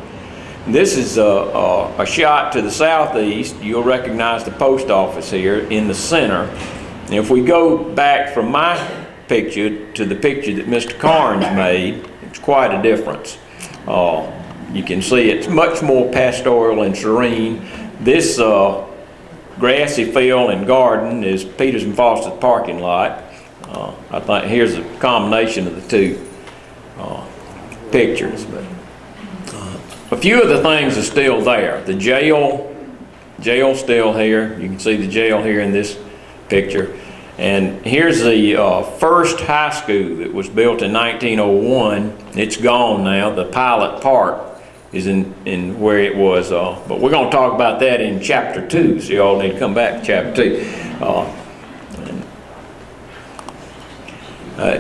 This is a shot to the southeast. You'll recognize the post office here in the center. And if we go back from my picture to the picture that Mr. Karn's made, it's quite a difference. You can see it's much more pastoral and serene. This grassy field and garden is Peters and Foster's parking lot. I think here's a combination of the 2 pictures. But a few of the things are still there. The jail's still here. You can see the jail here in this picture. And here's the first high school that was built in 1901. It's gone now. The Pilot Park is in where it was. But we're going to talk about that in chapter 2. So you all need to come back to chapter 2.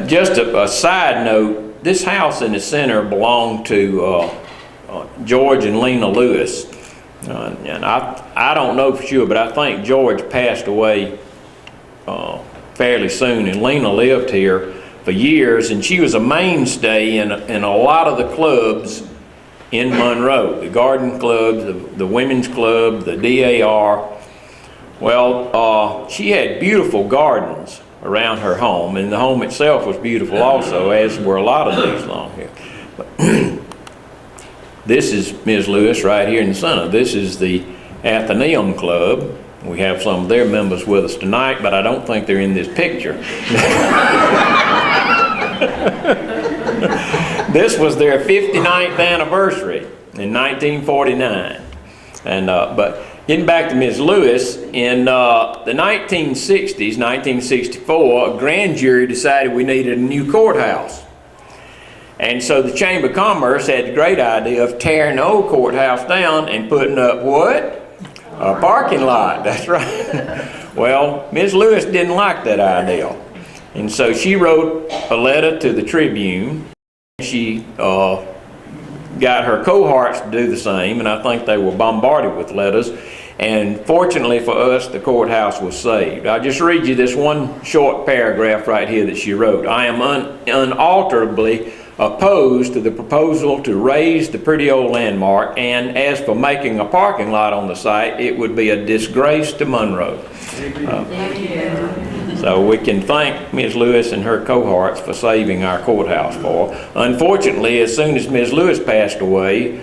Just a side note, this house in the center belonged to George and Lena Lewis. And I don't know for sure, but I think George passed away fairly soon, and Lena lived here for years, and she was a mainstay in a lot of the clubs in Monroe, the garden clubs, the women's club, the DAR. Well, she had beautiful gardens around her home, and the home itself was beautiful also, as were a lot of these along here. But this is Ms. Lewis right here in the center. This is the Athenaeum Club. We have some of their members with us tonight, but I don't think they're in this picture. This was their 59th anniversary in 1949. And but getting back to Ms. Lewis, in the 1960s, 1964, a grand jury decided we needed a new courthouse. And so the Chamber of Commerce had the great idea of tearing the old courthouse down and putting up what? A parking lot. That's right. Well, Ms. Lewis didn't like that idea. And so she wrote a letter to the Tribune. She got her cohorts to do the same, and I think they were bombarded with letters. And fortunately for us, the courthouse was saved. I'll just read you this one short paragraph right here that she wrote. I am unalterably opposed to the proposal to raise the pretty old landmark, and as for making a parking lot on the site, it would be a disgrace to Monroe. So we can thank Ms. Lewis and her cohorts for saving our courthouse for her. Unfortunately, as soon as Ms. Lewis passed away,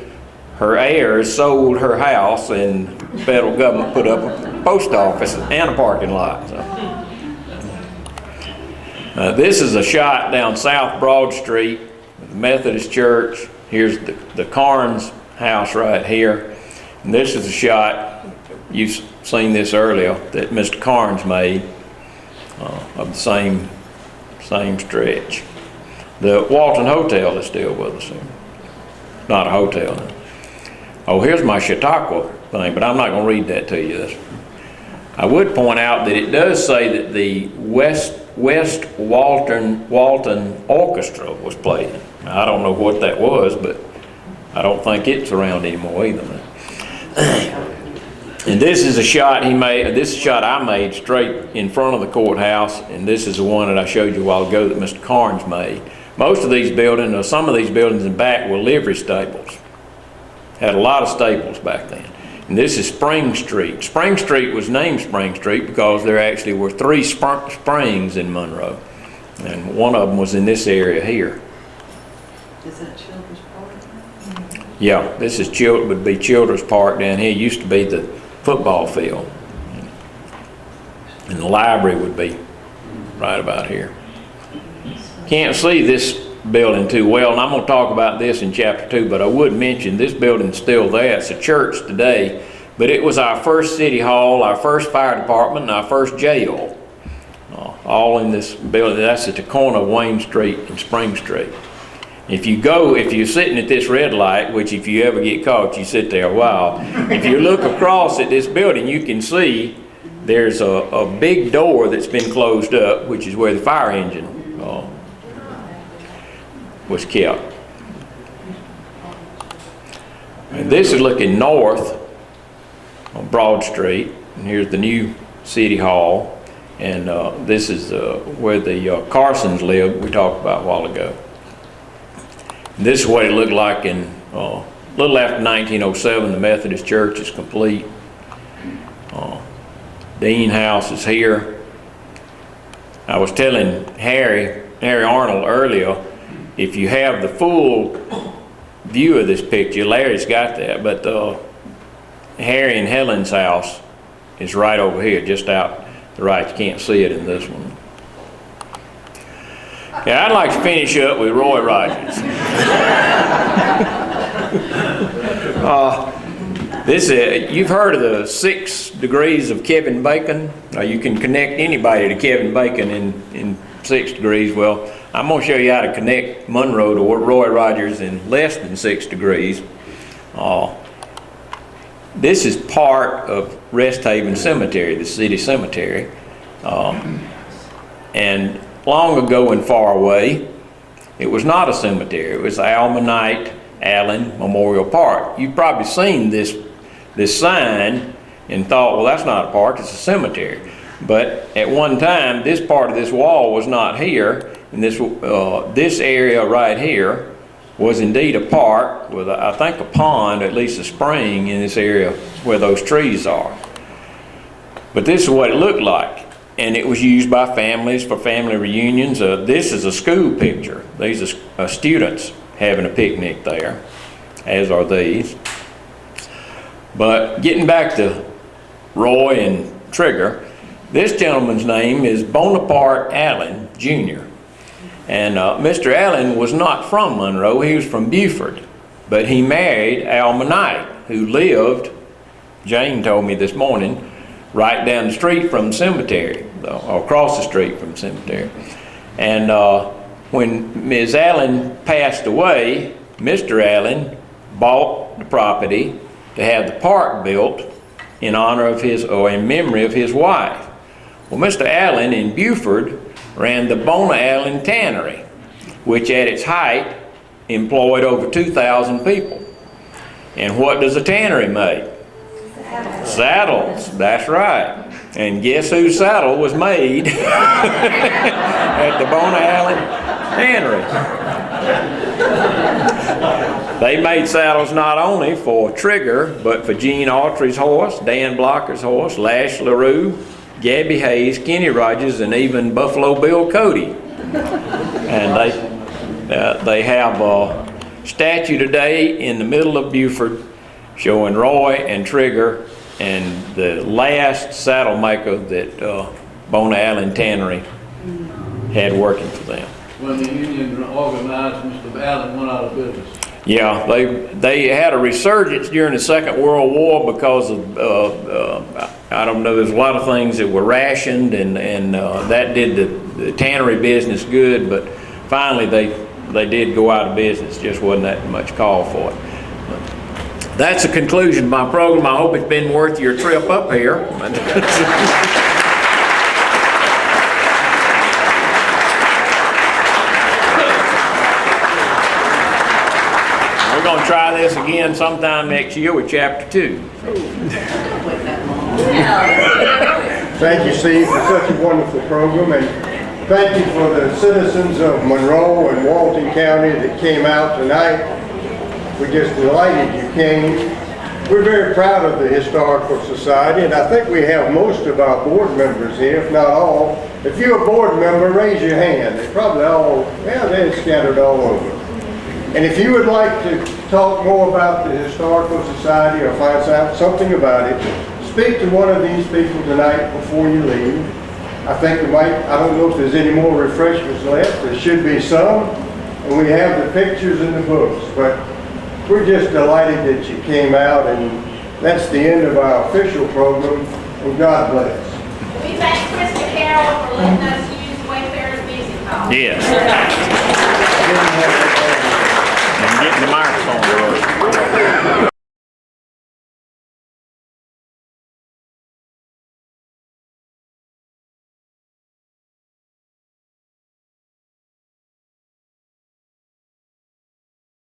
her heirs sold her house, and the federal government put up a post office and a parking lot. So. This is a shot down South Broad Street, the Methodist Church. Here's the Karn's house right here. And this is a shot. seen this earlier that Mr. Carnes made of the same stretch. The Walton Hotel is still with us. Not a hotel. Oh, here's my Chautauqua thing, but I'm not going to read that to you. I would point out that it does say that the West Walton Orchestra was playing. Now, I don't know what that was, but I don't think it's around anymore either. And this is a shot he made. This is a shot I made straight in front of the courthouse, and this is the one that I showed you a while ago that Mr. Carnes made. Most of these buildings, or some of these buildings in back, were livery stables. Had a lot of stables back then. And this is Spring Street. Spring Street was named Spring Street because there actually were 3 springs in Monroe, and one of them was in this area here. Is that Children's Park? Yeah, this is would be Children's Park down here. It used to be the football field, and the library would be right about here. Can't see this building too well, and I'm going to talk about this in chapter 2, but I would mention this building's still there. It's a church today, but it was our first city hall, our first fire department, and our first jail, all in this building. That's at the corner of Wayne Street and Spring Street. If you're sitting at this red light, which if you ever get caught, you sit there a while. If you look across at this building, you can see there's a big door that's been closed up, which is where the fire engine was kept. And this is looking north on Broad Street, and here's the new city hall, and this is where the Carsons lived, we talked about a while ago. This is what it looked like in a little after 1907. The Methodist church is complete. Dean House is here. I was telling Harry Arnold earlier, if you have the full view of this picture, Larry's got that, but Harry and Helen's house is right over here, just out the right. You can't see it in this one. Yeah, I'd like to finish up with Roy Rogers. You've heard of the 6 degrees of Kevin Bacon? You can connect anybody to Kevin Bacon in 6 degrees. Well, I'm going to show you how to connect Monroe to Roy Rogers in less than 6 degrees. This is part of Rest Haven Cemetery, the city cemetery. And long ago and far away, it was not a cemetery. It was Bona Allen Memorial Park. You've probably seen this sign and thought, well, that's not a park, it's a cemetery. But at one time, this part of this wall was not here, and this area right here was indeed a park with, I think, a pond, at least a spring in this area where those trees are. But this is what it looked like. And it was used by families for family reunions. This is a school picture. These are students having a picnic there, as are these. But getting back to Roy and Trigger, this gentleman's name is Bonaparte Allen, Jr. And Mr. Allen was not from Monroe, he was from Beaufort. But he married Alma Knight, who lived, Jane told me this morning, right down the street from the cemetery, or across the street from the cemetery. And when Ms. Allen passed away, Mr. Allen bought the property to have the park built in honor of his, or in memory of his wife. Well, Mr. Allen in Beaufort ran the Bona Allen Tannery, which at its height employed over 2,000 people. And what does a tannery make? Saddles, that's right. And guess whose saddle was made at the Bona Allen Tannery? They made saddles not only for Trigger, but for Gene Autry's horse, Dan Blocker's horse, Lash LaRue, Gabby Hayes, Kenny Rogers, and even Buffalo Bill Cody. And they have a statue today in the middle of Beaufort showing Roy and Trigger and the last saddle maker that Bona Allen Tannery had working for them. When the union organized, Mr. Allen went out of business. Yeah, they had a resurgence during the Second World War because of I don't know, there's a lot of things that were rationed, and that did the tannery business good, but finally they did go out of business. Just wasn't that much call for it. That's the conclusion of my program. I hope it's been worth your trip up here. We're going to try this again sometime next year with chapter 2. Thank you, Steve, for such a wonderful program, and thank you for the citizens of Monroe and Walton County that came out tonight. We're just delighted you came. We're very proud of the Historical Society, and I think we have most of our board members here, if not all. If you're a board member, raise your hand. They're probably all, yeah, they're scattered all over. And if you would like to talk more about the Historical Society or find out something about it, speak to one of these people tonight before you leave. I think we might, I don't know if there's any more refreshments left. There should be some. And we have the pictures and the books. But we're just delighted that you came out, and that's the end of our official program. And God bless. We thank Krista Carroll for letting us use Wayfarer's Music Hall. Yes. And getting the microphone to work.